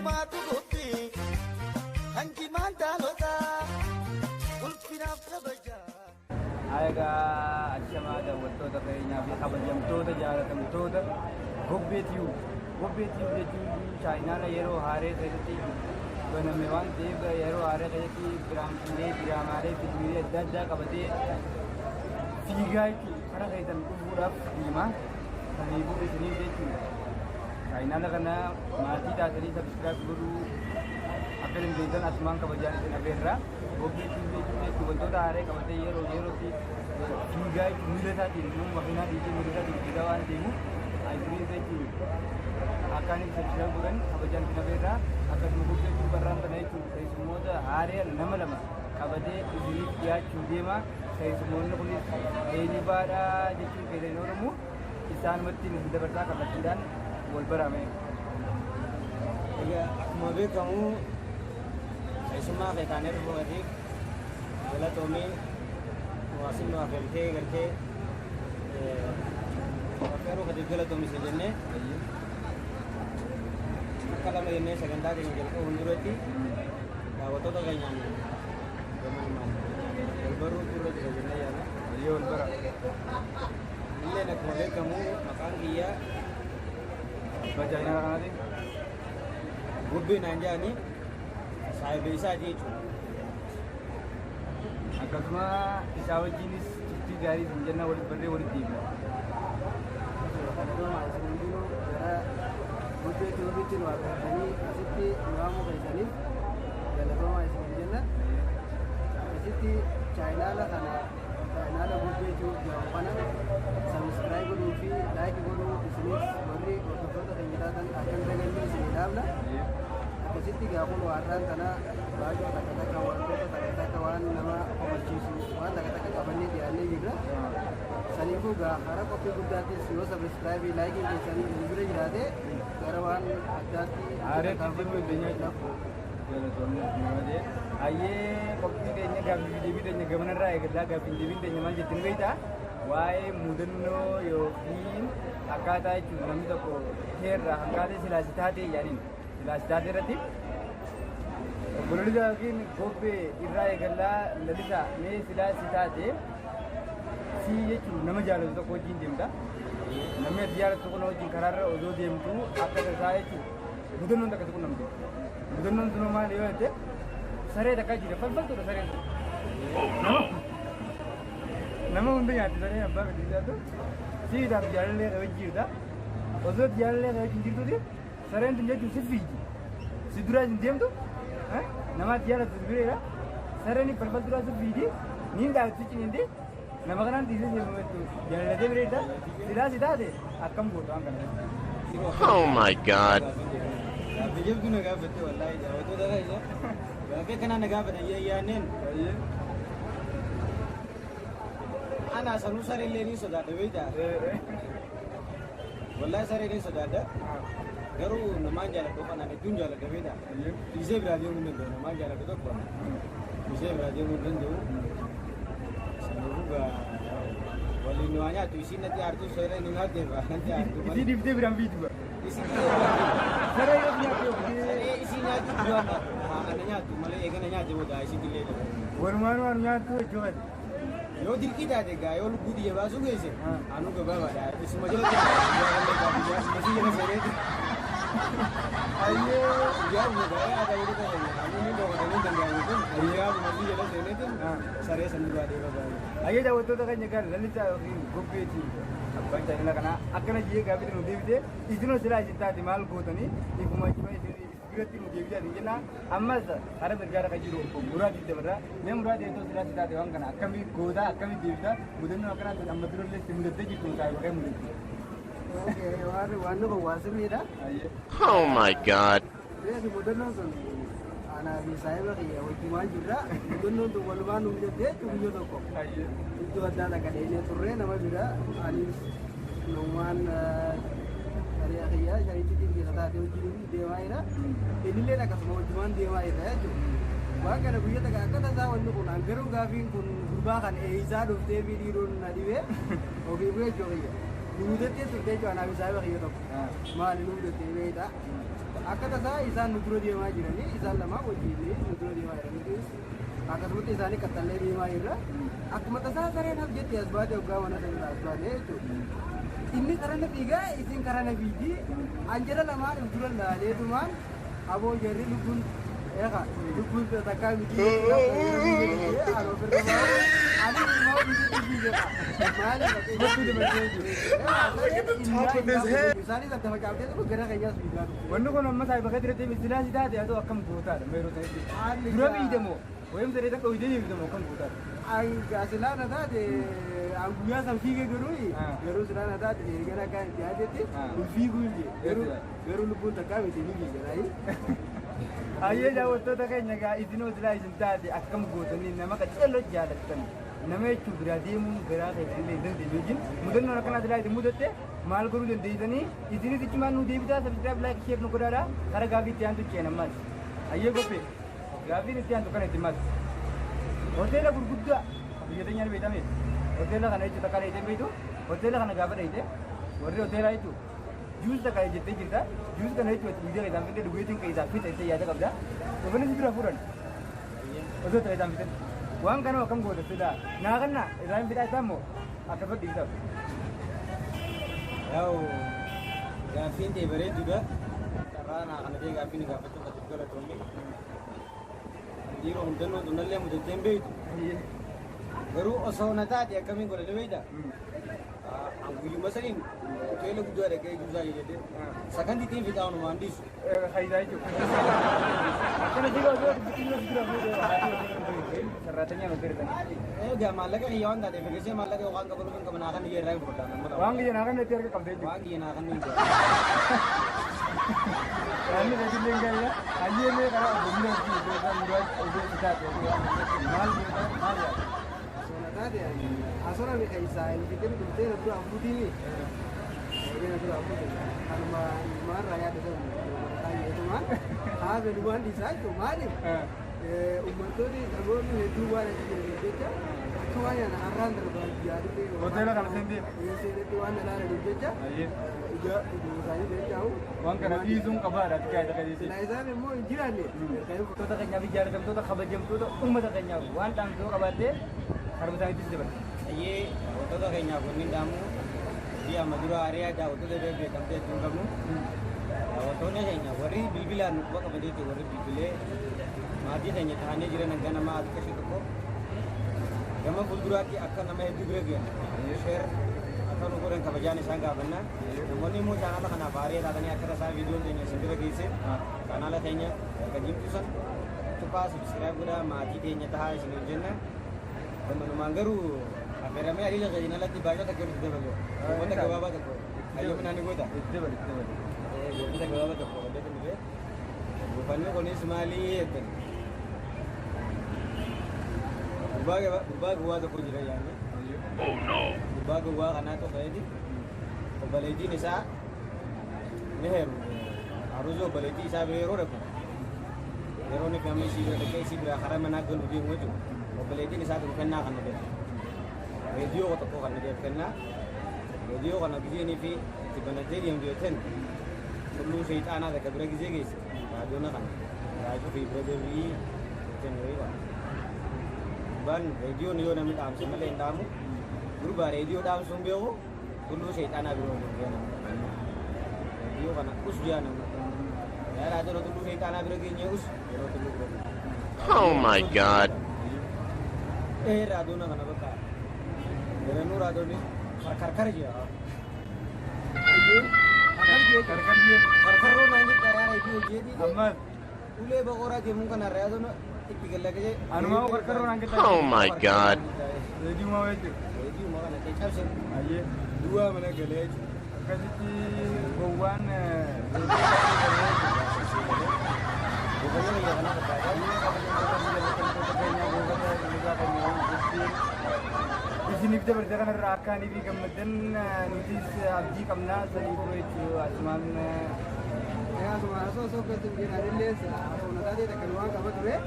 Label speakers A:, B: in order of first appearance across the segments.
A: Isumaatu gooti hanjimaan daalota ulfinaaf kabaja.
B: Ayaga ashamaa daawwattoota keenyaa fi kabajamtoota jaalatamtoota Gobbeetiyu jechuun chaayinaadha yeroo haaree keessatti baname waan ta'eef yeroo haaree keessatti biraamaalee fiilmiilee adda addaa qabatee fiigaa karaa keessan dhufuudhaaf deemaa saniifuu isiniif jechuudha. Chaayinaadha kana maatii taatanii sabskiraayib godhuu akka dandeessan asumaan kabajaan isin agarra. Gobbeetiyu jechuun wantoota haaree qabatee yerootti fiigaa miila isaatiin makiinaa dhiisee miila isaatiin fiigaa waan deemuuf Aizrii jechuudha. Akkaan ibsa godhan kabajaan isin agarra. Akkasuma gobbeetiin barraan kana jechuudha. Keessummoota haaree nama lama qabatee isiniif dhiyaachuu deema. Keessummoonni kunis eenyufaadhaa jechuun keessan Oromoo isaanumatti nuti dabarsaa kallattiidhaan wal barame.
C: Akkuma beekamu keessummaa feetaanee dhufuudhaatiif galatoomii waasin nu affeertee gartee affeeruu gadi galatoomis jennee akka lama jennee sagantaa keenya jalqabu hunduratti daawwattoota keenyaan gammachuudhaan wal baruu turre jira jennee yaadna.
B: Wal bara.
C: Illee akkuma beekamu maqaan kiyyaa
B: Chaayinaa kanaatiin
C: Gobbee naan jedhanii saayiba isaati jechuudha.
B: akkasuma isaa wajjinis turtii gaarii hin jenna walitti barree walitti hiikna.
D: Gobbeetii ofiitti nu affeertanii asitti nu waamuu keessaniif galatoomaa isin jenna. Asitti chaayinaala gobbeetii jedhamu kana sabiskiraayib godhuu fi laayik godhuu isinis warri hordoftoota keenya taatan akka hin daganne isin dhaabna. Akkasitti gaafuma waarraan kana baay'ee takka wantoota waan nama hubachiisu waan takka qabannee dhiyaannee jirra. Saniifuu hara qophii guddaattis yoo sabiskiraayibii laayikiin keessanii isin bira jiraate gara waan addaatti
B: Ayyee qophii keenya gaaffii deebii keenya gamanarraa eegalaa gaaffii deebiin keenya maal jettin beektaa? Waa'ee mudannoo yookiin akkaataa jechuudha namni tokko heerraa hanqaatee silaasi taatee yaadiin silaasi taatee irratti gololisa yookiin gobbee irraa eegalaa lalisa mee silaasi taatee si jechuun nama jaalatu tokko wajjin deemta. Namni ati jaalatu kun wajjin karaarra osoo deemtu akka tasaa jechuudha. Mudannoon takka tokko namti. Mudannoon sun maal yoo jette saree takka jira falfaltuudha sareen sun. Nama hunda nyaatti saree abbaa fedhii isaatu siidaaf jaalallee qabee jirta. Osoo jaalallee qabee jirtuuti sareen sun jechuun si fiigi. Si duraa hin deemtu namaatti jaalatu bireera. Sareen falfaltuudha si fiigi. Niin daawwitti ciniinti. Nama kanaan dhiisee deemu jechuudha. Jaalallee bireedha. Silaa si taate akkam gootu waan kana.
E: Oh my God.
C: Bijabdu na gaafate wallahi daawwattoota keenya gaaffii kanaa na gaafatan yaanneen ana sanuu saree ni sodaadha beektaa wallahi saree ni sodaadha garuu namaan jaaladhu kanaan hedduun jaaladha beektaa dhiisee biraa deemuu hin danda'u namaan jaaladhu tokko dhiisee biraa deemuu hin danda'u sanuugaa waliin waa nyaatu isiin natti aartuu saree ni nyaatteefa natti aartuu
B: Isii dhiiftee biraan fiituudha.
C: Saree yoo nyaatu isii nyaatu ana nyaatu malee eegana nyaate booda isii dillee
B: Walumaan waan nyaattu jechuudha.
C: yoo dirqii taate gaa yoo lubbuu xiyya baasuu geesse anu gabaabaadha isuma jalatti masii jala seeneeti ayyee ijaaruma gaa'ee aadaa yeroo ta'e anu ni dhookatanii danda'amu kun ijaaruma masii jala seeneetiin saree san duraa deema baay'ee.
B: Ayyee daawwattoota keenya gaara lalisaa yookiin gobbeetii abbaan chaayinaa kanaa akkana jiyee gaaffii nu deebitee isinoo silaa isin taate maal gootanii ifuma biratti nu deebisaa hin jenna ammas hara gargaara kan jiru muraa diidda barraa mee muraa deemtoo silaa si taate waan kana akkamii gootaa akkamii deebisaa mudannoo akkanaatti amma durallee si mudattee jirtu nu taa'e bakka mudatte.
D: waan nu gowwaasimiidha.
E: Oh my God.
D: Reefi mudannoon sun anaa fi saayiba kiyya wajjumaan jirra. Mudannoon sun walumaan nu mudattee biyya tokko. Iddoo addaa takka dheenee turre nama bira anis numaan hariyaa kiyya shariitti keessa taate wajjin deemaa jira. Innillee akkasuma wajjumaan deemaa jira jechuudha. Waan kana guyyaa takka akka tasaa wanni kun garuu gaaffiin kun gurbaa kan eeyisaa dhuftee fi dhiiroon na dhibee ofii bu'ee jechuu kiyya. nuudettee turte jechuudha anaaf isaa baay'ee tokko maali nuudettee beektaa akka tasaa isaan nu dura deemaa jiranii isaan lamaa wajjin nu dura deemaa jiranii akkasumatti isaanii qaxxallee deemaa jirra akkuma tasaa sareenaaf jettee as baatee hoggaa mana sanirraa as baatee jechuudha inni karana fiigaa isin karana fiigii anjala lamaan of dura laaleetumaan aboo jarri lubbuun eega lubbuun takkaa miti anoo firra baa'u ani immoo miti fiigeedha maali isaanis adda facaabtee tokko gara keenyaas fiigaa
B: wanni kun amma saa bakka diratti misilaa si taate haa ta'u akkam gootaadha meeroo ta'etti dura biidamoo wayim sadee takka hojii biidamoo akkam gootaadha
D: silaana taate guyyaa san fiigee garuu yeroo silaana taate eegala kan itti haajetti fiiguu hin garuu lubbuun takkaa miti ni fiigadha.
B: Ayyee daawwattoota keenya gaa isinoo silaa isin taate akkam gootanii nama qaccalloo jaalattan nama jechuun biraa deemuun biraa ta'e dandeenye wajjin mudannoon akkanaa silaa isin mudatte maal godhuu dandeessanii isinis ichumaan nu deebitaa sabsiidhaaf laayik sheef nu godhaadha kara gaafii itti aantu ceena ammaas ayyee gophee gaafiin itti aantu kana itti maas hoteela gurguddaa biyya teenyaan beekame hoteela kana jechuudha akka dheeyitee beektu hoteela kana gaafa dheeyite warri hoteelaa jechuudha juus takka jettee jirta juus kana jechuudha dhiigaa isaan fidee dhugeetiin keessaa fixa itti yaada qabda dhufanis dura fuudhan osoo ta'e isaan fitan waan kana akkam goota fida naa kanna isaan fidaa isaa immoo akka fadhi isaaf.
C: Yaa'u gaaffiin ta'e bareeduudha carraa naa kana ta'e gaaffiin gaafachuu kan itti galatoomne dhiiroo mudannoo tunallee mudattee hin beektu garuu osoo na taate akkamiin godhate beekta anguyyuma saniin hoteela guddaa dhaqee juusaa jedhee sakantiitiin fixaa onuma handisu.
B: Faayidaa jechuudha. Akkana jiru osoo biqiltuu jira fuudhee sarratanii nu gargaaran.
C: Egaa maallaqa kiyya waan taateef eegisee maallaqa waan qabu kan qabu naa kan iyyee irraa hin fudhatan.
B: Waan kiyya naa kan itti erga qabdee jiru.
C: Waan kiyya naa kan hin
B: Yaanni gadi illee gaariidha. Hayyee illee karaa obbo Mudaa maal yaa?
D: Asora mi kaisa ini kita ni kita tu aku ini, kita tu aku ini. Kalau marah ya tu, tanya itu mah, ada dua di sana tu mana? Umur tu ni kalau ni dua ada di kerja, tu aja nak aran terus dia tu.
B: Hotel kan sendiri.
D: Iya sendiri tu aja ada di kerja.
B: Iya.
D: Juga di sana dia jauh.
B: Wang kena izung kabar ada kaya ada di sini.
D: Nah itu memang jiran ni.
B: Kayu tu tak kenyang bicara tu tak khabar jam tu umat tak kenyang. Wan tang tu kabar deh. Harus saya itu sebab.
C: Ye, waktu tu kayaknya aku ni damu dia Madura area jauh tu dia bekamte tu kamu. Waktu ni kayaknya wari bilbilan buat apa dia tu wari bilbile. Mati kayaknya tahannya jiran negara nama aku kasih tu kok. Kamu Madura ki akan nama itu berapa? Share atau nukur yang kabajan isangga benar. Namun ni mau jangan nak apa area tadi akhir saya video ni sendiri kisah. Karena lah kayaknya kajim tu san. Cepat subscribe sudah mati kayaknya tahan sini jenah. Teman-teman garu, akhirnya hari ini jadi nalar tiba aja tak kira kita bawa. Kita ke bawah tak kau. Ayo menani kau tak?
B: Itu balik.
C: Kita ke bawah tak kau. Betul betul. Bukan ni kau ni semali itu. Ubah gua tak kau jadi yang ni. Oh no. Ubah gua karena tu kaya ni. Kau balik ni sah. Leher. Harus jo balik ni sah berero aku. Berero ni kami sih berdekat sih berakar mana gol ujung itu. Mobility ni satu kena kan dia. Radio ko to kan dia kena. Radio kan biji ni fi tibana jadi yang dia ten. Perlu saya anak tak beragi jadi. Radio na kan. Radio fi brother vi ten ni kan. Ban radio ni yo na mit am sama lain tamu. Guru ba radio dam sumbe ko. Perlu saya anak biro dia. Radio kan us dia na. Ya radio tu saya anak biro ni us.
E: Oh my God.
C: Rado na kana baka. Deranu rado ni kar je. Aye. Kar je. Kar ro na ni kara rai je di.
B: Amma
C: ule bagora je mun kana rado na tipikal lage.
B: Anuma kar ro na kita.
E: Oh my God.
B: Jadi mau itu.
C: Jadi mau kana te chap sen.
B: Aye.
C: Dua mana gele.
B: Kasih bawan.
C: Bukannya ni kana baka.
B: Di sini kita berjalan rakan ini kemudian nulis abdi kamna selibu itu asman.
D: Ya semua so kita mungkin ada les. Aku nak tadi tak keluar kamu tu eh.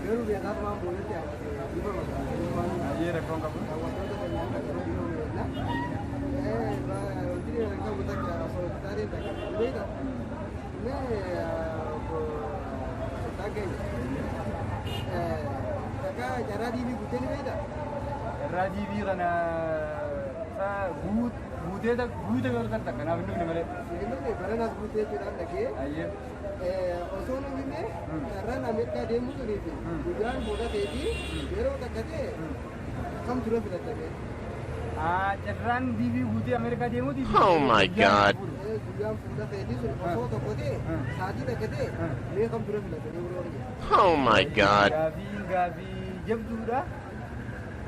D: Baru biasa tu mah boleh dia. Ibu macam.
B: Aye rekong kamu.
D: Waktu tu tanya tak keluar ibu na. Jadi mereka buta kayak solitari tak beda. Ini sebagai kakak cara di buta ni beda.
B: Rajivi kana sa guute gal kan tak kana bindu ne mare.
D: Ini barang as buta itu dah lagi.
B: Ayye.
D: Osono ini karena Amerika demo tu ni. Bukan boda tadi, baru tak kata. Kamu sudah bilang tadi.
B: Jarran divi guute Amerika demo di.
E: Oh my God.
D: Bukan boda tadi sudah osono tak kata. Saji tak kata. Dia kamu sudah bilang tadi orang.
E: Oh my God.
B: Gavi jab dura.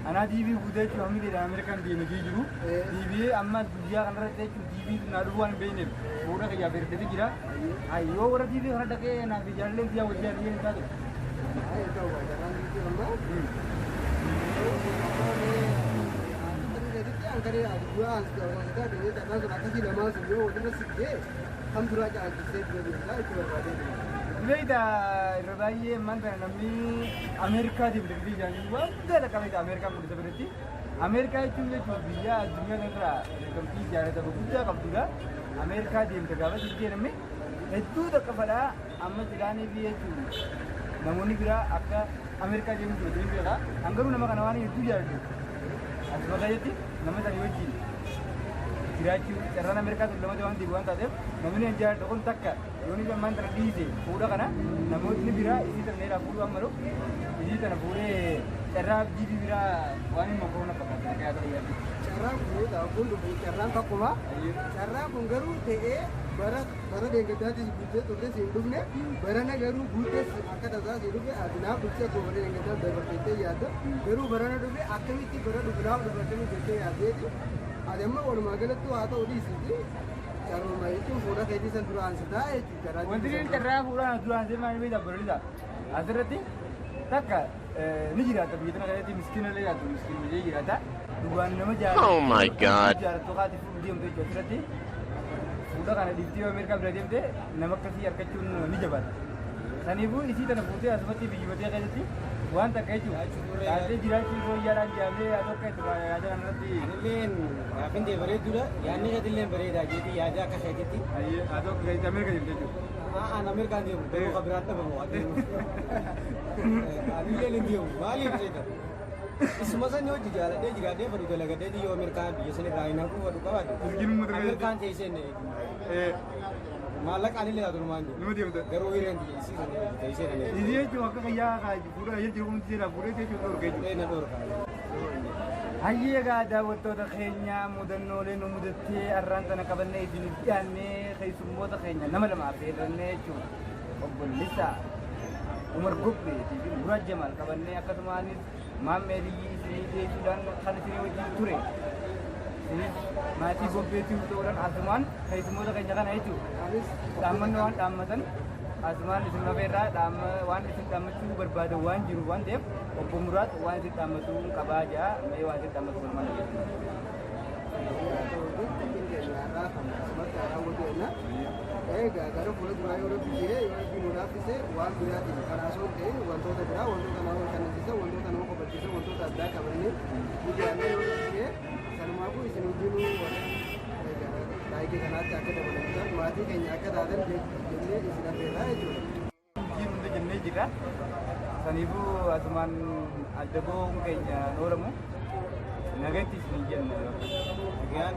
B: Ana divi guute chu hamile da Amerikan demo ki jiru. Divi amma dunya kan rate chu divi naruan beine. Pura kaya berde jira. Ayo ora divi kana dake na bi jalle dia wajjar yen ka.
D: Ayo tahu jangan itu lama. Jadi angkari dua segala kita dari tanah ke atas tidak masuk yo udah masuk je. Kamu sudah aja set jadi itu berbeda.
B: Leida radaiye manta nami Amerika di berde jani wanda da kami da Amerika mu da berde. Amerika itu ne to biya dunya ngra kamti jare da buja kabdura. Amerika di berde gawa di nami itu da kafara amma jilani biye tu. Namoni bira akka Amerika di berde bira angaru nama kanawani itu jare. Asbagayati nama tadi wajib. Kirachu carana Amerika tu lama jawan di buan tadi. Namanya jar dokon takka. Yoni be mantra dize. Pura kana namoni bira isi tanera puru amaru. Isi tanah pure cara jibi bira wani makona pakata kaya tu ya.
D: Cara pun tahu pun dulu cara tak kuma. Cara penggaru te bara de gada di bute tu te sindung ne. Bara na garu bute akan ada sindung ne adina bute ko bara de gada berpete yad. Garu bara na dulu akami ti bara dulu berpete bute yad. Ademma orang magelat tu atau di sini. Cara mai itu pura kaji senturan sedai cara.
B: Wantirin cara pura duran sema ni beda berlida. Azrati takka ni jira tapi kita nak jadi miskin le ya tu miskin je jira ta. Duan nama jar.
E: Oh my God.
B: Jar tu kati diam tu Azrati. Sudah kan di Tio Amerika berada di nama kasi arkacun ni jabat. Sanibu isi tanah putih asmati biji batia kaji ti. Wan tak kaji. Ada jira tu jalan jalan atau kaji tu ada kan nanti.
C: Len, apin dia beri tu dah. Yang ni kita len beri dah. Jadi ada kasih jadi.
B: Ayye atau kaji Amerika jadi tu.
C: Amerika dia. Baru kabar apa baru ada. Ani len dia. Balik saja. Semua sana dia dia baru jalan dia di Amerika biasanya lain aku baru kawan. Amerika je sini. Malak ani le adu mangi.
B: Nama dia betul.
C: Garu iran di sini di sini.
B: Ini cuma kaya kaji pura aja cuma cira pura dia cuma kaji.
C: Ini nak orang.
B: Hayya gada wattoota keenya mudannoolee nu mudattee arraan tana qabannee isin dhiyaannee keessummoota keenya nama lama affeerrannee jechuudha. Obbollisaa Umar Gobbee fi Muraad Jamaal qabannee akkasumaanis maammee Aliyyi isinii dhiyeessuudhaan kan isinii wajjin ture. Isinis maatii Gobbeetiif ta'uudhaan asumaan keessummoota keenya kana jechuudha. Dhaammanni waan dhaammatan asumaan isin lafeerraa waan isin dhaammachuu barbaadan waan jiru waan ta'eef obbo Muraad waan isin dhaammachuu qabaa jaa mee waan isin dhaammachuu barbaada jechuudha.
D: Gara fuula duraa yoo rabbisee yoo rabbi nu laaffise waan biraatiin karaa soo ta'e wantoota biraa wantoota nama bashannansiisa wantoota nama qofachiisa wantoota addaa qabannee miidiyaalee yoo rabbisee sanumaafuu isin hundinuu baay'ee kanaatti akka dabalatan maatii keenya akka taatan jennee isin affeerraa jechuudha.
B: Hojii hunda jennee jira. Saniifuu asumaan adda bo'oon keenya noolamu nagatti isin jenna.
C: Sekian.